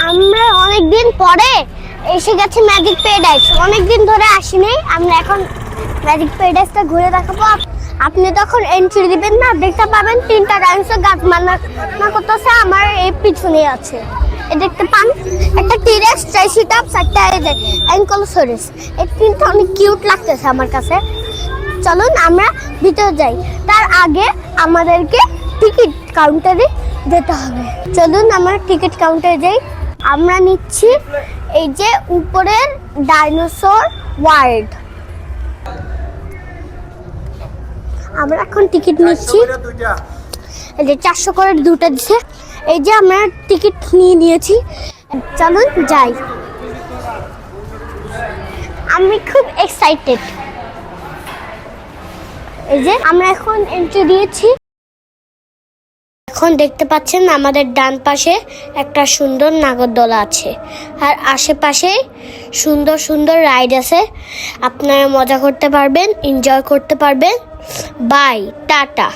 আমরা অনেকদিন পরে এসে গেছি ম্যাজিক প্যারাডাইস। অনেকদিন ধরে আসিনি, আমরা এখন ম্যাজিক প্যারাডাইসটা ঘুরে দেখাবো। আপনি তখন এন্ট্রি দিবেন না, দেখতে পাবেন 3টা ডাইনোসর গাছ মানা করতেছে আমার এই পিছনে আছে। দেখতে পান একটা টিরেক্স, ট্রাইসিটপস, একটা অ্যাঙ্কলোসরিস। এই তিনটা অনেক কিউট লাগতেছে আমার কাছে। চলুন আমরা ভিতরে যাই, তার আগে আমাদেরকে টিকিট কাউন্টারে যেতে হবে। চলুন আমরা টিকিট কাউন্টারে যাই। আমরা নিচ্ছি এই যে উপরের ডাইনোসর ওয়ার্ল্ড। আমরা এখন টিকিট নিচ্ছি, এই যে 400 করে দুটো দিচ্ছে। এই যে আমরা টিকিট নিয়ে নিয়েছি, চলুন যাই। আমি খুব এক্সাইটেড। এই যে আমরা এখন এন্ট্রি দিয়েছি। এখন দেখতে পাচ্ছেন আমাদের ডান পাশে একটা সুন্দর নাগরদোলা আছে, আর আশেপাশে সুন্দর সুন্দর রাইড আছে। আপনারা মজা করতে পারবেন, এনজয় করতে পারবেন। Bye, tata.